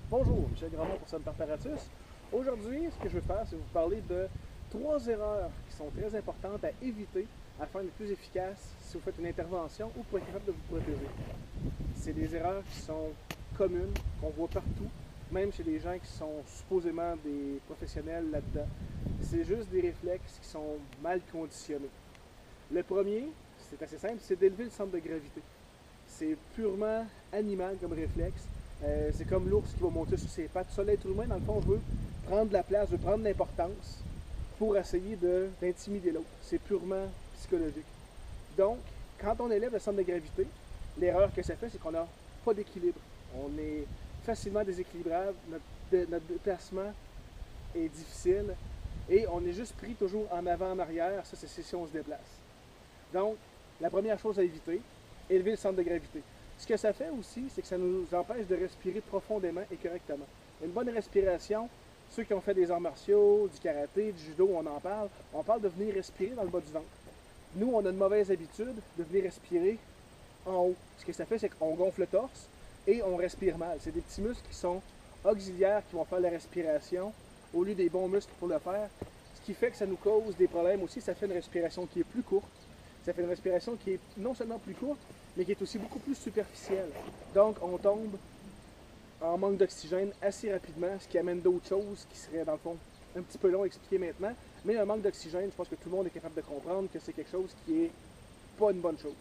Bonjour, Michel Grandmont pour Semper Paratus. Aujourd'hui, ce que je veux faire, c'est vous parler de 3 erreurs qui sont très importantes à éviter afin d'être plus efficace si vous faites une intervention ou pour être capable de vous protéger. C'est des erreurs qui sont communes, qu'on voit partout, même chez des gens qui sont supposément des professionnels là-dedans. C'est juste des réflexes qui sont mal conditionnés. Le premier, c'est assez simple, c'est d'élever le centre de gravité. C'est purement animal comme réflexe. C'est comme l'ours qui va monter sur ses pattes. Ça, l'être humain, dans le fond, veut prendre la place, veut prendre l'importance pour essayer d'intimider l'autre. C'est purement psychologique. Donc, quand on élève le centre de gravité, l'erreur que ça fait, c'est qu'on n'a pas d'équilibre. On est facilement déséquilibrable, notre déplacement est difficile et on est juste pris toujours en avant, en arrière. Ça, c'est si on se déplace. Donc, la première chose à éviter, élever le centre de gravité. Ce que ça fait aussi, c'est que ça nous empêche de respirer profondément et correctement. Une bonne respiration, ceux qui ont fait des arts martiaux, du karaté, du judo, on parle de venir respirer dans le bas du ventre. Nous, on a une mauvaise habitude de venir respirer en haut. Ce que ça fait, c'est qu'on gonfle le torse et on respire mal. C'est des petits muscles qui sont auxiliaires qui vont faire la respiration au lieu des bons muscles pour le faire. Ce qui fait que ça nous cause des problèmes aussi. Ça fait une respiration qui est plus courte. Ça fait une respiration qui est non seulement plus courte, mais qui est aussi beaucoup plus superficielle. Donc, on tombe en manque d'oxygène assez rapidement, ce qui amène d'autres choses qui seraient, dans le fond, un petit peu long à expliquer maintenant. Mais un manque d'oxygène, je pense que tout le monde est capable de comprendre que c'est quelque chose qui est pas une bonne chose.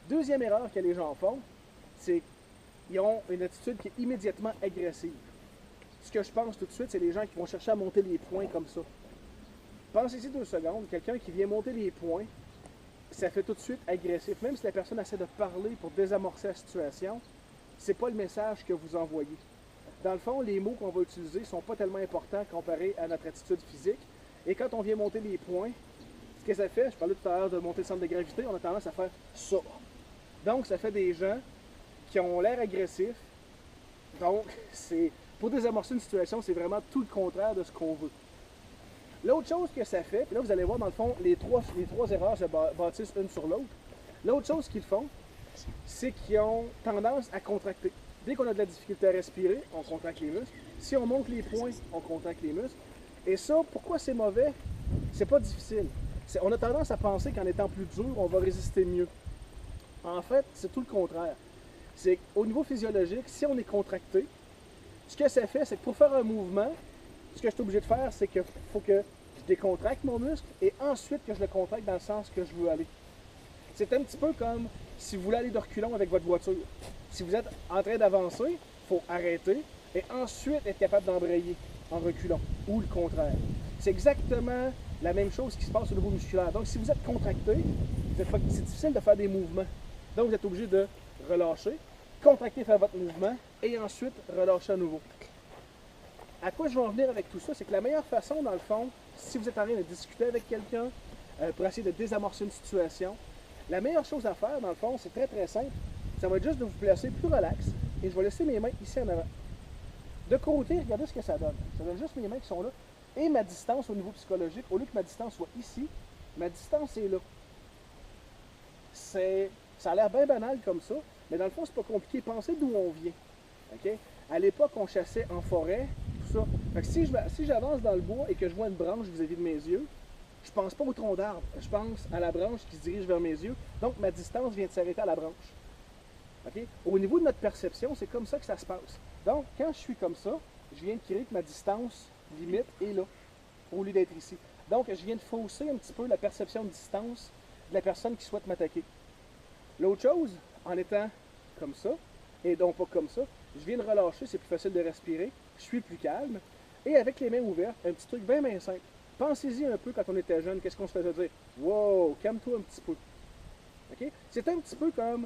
Deuxième erreur que les gens font, c'est qu'ils ont une attitude qui est immédiatement agressive. Ce que je pense tout de suite, c'est les gens qui vont chercher à monter les points comme ça. Pensez-y 2 secondes, quelqu'un qui vient monter les points, ça fait tout de suite agressif. Même si la personne essaie de parler pour désamorcer la situation, c'est pas le message que vous envoyez. Dans le fond, les mots qu'on va utiliser ne sont pas tellement importants comparés à notre attitude physique. Et quand on vient monter les points, ce que ça fait, je parlais tout à l'heure de monter le centre de gravité, on a tendance à faire ça. Donc, ça fait des gens qui ont l'air agressifs. Donc, c'est pour désamorcer une situation, c'est vraiment tout le contraire de ce qu'on veut. L'autre chose que ça fait, puis là vous allez voir dans le fond, les trois erreurs se bâtissent une sur l'autre. L'autre chose qu'ils font, c'est qu'ils ont tendance à contracter. Dès qu'on a de la difficulté à respirer, on contracte les muscles. Si on monte les poings, on contracte les muscles. Et ça, pourquoi c'est mauvais? C'est pas difficile. On a tendance à penser qu'en étant plus dur, on va résister mieux. En fait, c'est tout le contraire. C'est qu'au niveau physiologique, si on est contracté, ce que ça fait, c'est que pour faire un mouvement, ce que je suis obligé de faire, c'est qu'il faut que je décontracte mon muscle et ensuite que je le contracte dans le sens que je veux aller. C'est un petit peu comme si vous voulez aller de reculons avec votre voiture. Si vous êtes en train d'avancer, il faut arrêter et ensuite être capable d'embrayer en reculant ou le contraire. C'est exactement la même chose qui se passe au niveau musculaire. Donc, si vous êtes contracté, c'est difficile de faire des mouvements. Donc, vous êtes obligé de relâcher, contracter, faire votre mouvement et ensuite relâcher à nouveau. À quoi je veux en venir avec tout ça, c'est que la meilleure façon, dans le fond, si vous êtes en train de discuter avec quelqu'un pour essayer de désamorcer une situation, la meilleure chose à faire, dans le fond, c'est très très simple. Ça va être juste de vous placer plus relax et je vais laisser mes mains ici en avant. De côté, regardez ce que ça donne. Ça donne juste mes mains qui sont là. Et ma distance au niveau psychologique, au lieu que ma distance soit ici, ma distance est là. Ça a l'air bien banal comme ça, mais dans le fond, c'est pas compliqué. Pensez d'où on vient. Okay? À l'époque, on chassait en forêt, tout ça. Fait que si j'avance dans le bois et que je vois une branche vis-à-vis de mes yeux, je pense pas au tronc d'arbre, je pense à la branche qui se dirige vers mes yeux. Donc ma distance vient de s'arrêter à la branche. Okay? Au niveau de notre perception, c'est comme ça que ça se passe. Donc quand je suis comme ça, je viens de créer que ma distance limite est là, au lieu d'être ici. Donc je viens de fausser un petit peu la perception de distance de la personne qui souhaite m'attaquer. L'autre chose, en étant comme ça, et donc pas comme ça, je viens de relâcher, c'est plus facile de respirer, je suis plus calme, et avec les mains ouvertes, un petit truc bien bien simple. Pensez-y un peu quand on était jeune, qu'est-ce qu'on se faisait dire? Wow, calme-toi un petit peu. Okay? C'est un petit peu comme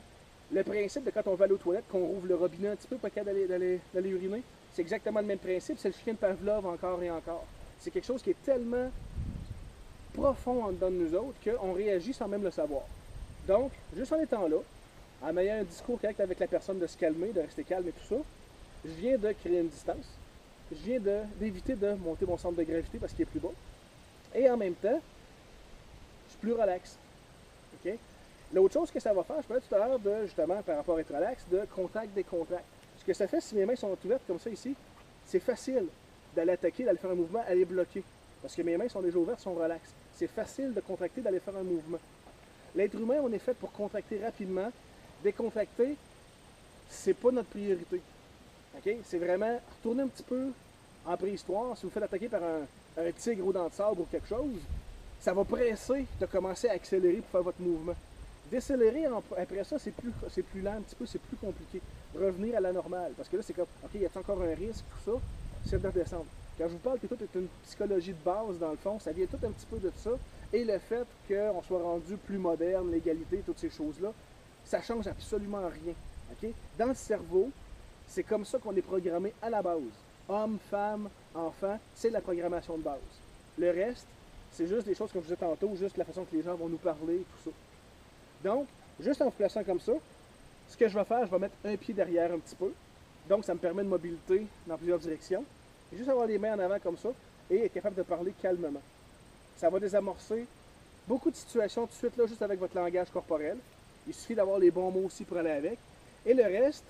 le principe de quand on va aller aux toilettes, qu'on rouvre le robinet un petit peu pour d'aller uriner. C'est exactement le même principe, c'est le chien de Pavlov encore et encore. C'est quelque chose qui est tellement profond en dedans de nous autres qu'on réagit sans même le savoir. Donc, juste en étant là, en ayant un discours correct avec la personne, de se calmer, de rester calme et tout ça, je viens de créer une distance. Je viens d'éviter de monter mon centre de gravité parce qu'il est plus bas. Et en même temps, je suis plus relax. Okay? L'autre chose que ça va faire, je parlais tout à l'heure de, justement, par rapport à être relax, de contact-décontact. Ce que ça fait si mes mains sont ouvertes comme ça ici, c'est facile d'aller attaquer, d'aller faire un mouvement, d'aller bloquer. Parce que mes mains sont déjà ouvertes, sont relaxes. C'est facile de contracter, d'aller faire un mouvement. L'être humain, on est fait pour contracter rapidement. Décontracter, c'est pas notre priorité. Okay? C'est vraiment retourner un petit peu en préhistoire. Si vous faites attaquer par un tigre aux dents de sabre ou quelque chose, ça va presser de commencer à accélérer pour faire votre mouvement. Décélérer après ça, c'est plus lent un petit peu, c'est plus compliqué. Revenir à la normale. Parce que là, c'est comme, OK, y a encore un risque, tout ça? C'est de redescendre. Quand je vous parle que tout est une psychologie de base, dans le fond, ça vient tout un petit peu de ça. Et le fait qu'on soit rendu plus moderne, l'égalité, toutes ces choses-là, ça change absolument rien. Okay? Dans le cerveau, c'est comme ça qu'on est programmé à la base. Homme, femme, enfant, c'est la programmation de base. Le reste, c'est juste des choses, comme je disais tantôt, juste la façon que les gens vont nous parler, tout ça. Donc, juste en vous plaçant comme ça, ce que je vais faire, je vais mettre un pied derrière un petit peu. Donc, ça me permet de mobilité dans plusieurs directions. Et juste avoir les mains en avant comme ça et être capable de parler calmement. Ça va désamorcer beaucoup de situations tout de suite, là, juste avec votre langage corporel. Il suffit d'avoir les bons mots aussi pour aller avec. Et le reste,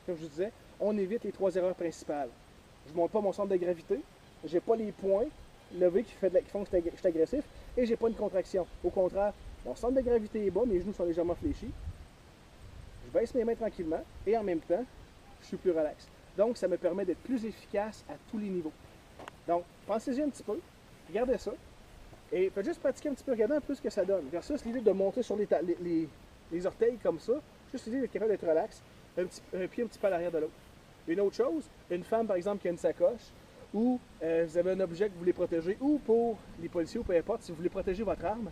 comme je vous disais, on évite les 3 erreurs principales. Je ne monte pas mon centre de gravité, je n'ai pas les poings levés qui font que je suis agressif, et je n'ai pas une contraction. Au contraire, mon centre de gravité est bas, mes genoux sont légèrement fléchis. Je baisse mes mains tranquillement, et en même temps, je suis plus relax. Donc, ça me permet d'être plus efficace à tous les niveaux. Donc, pensez-y un petit peu, regardez ça, et faites juste pratiquer un petit peu, regardez un peu ce que ça donne. Versus l'idée de monter sur les orteils comme ça, juste l'idée d'être capable d'être relax, un pied un petit peu à l'arrière de l'autre. Une autre chose, une femme par exemple qui a une sacoche, ou vous avez un objet que vous voulez protéger, ou pour les policiers ou peu importe, si vous voulez protéger votre arme,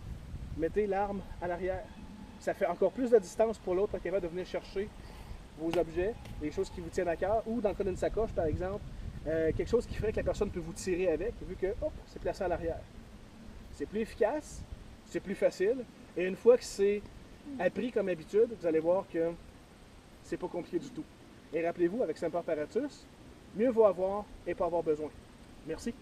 mettez l'arme à l'arrière. Ça fait encore plus de distance pour l'autre pour être capable de venir chercher vos objets, les choses qui vous tiennent à cœur, ou dans le cas d'une sacoche par exemple, quelque chose qui ferait que la personne peut vous tirer avec, vu que hop, c'est placé à l'arrière. C'est plus efficace, c'est plus facile, et une fois que c'est appris comme habitude, vous allez voir que c'est pas compliqué du tout. Et rappelez-vous, avec Semper Paratus, mieux vaut avoir et pas avoir besoin. Merci.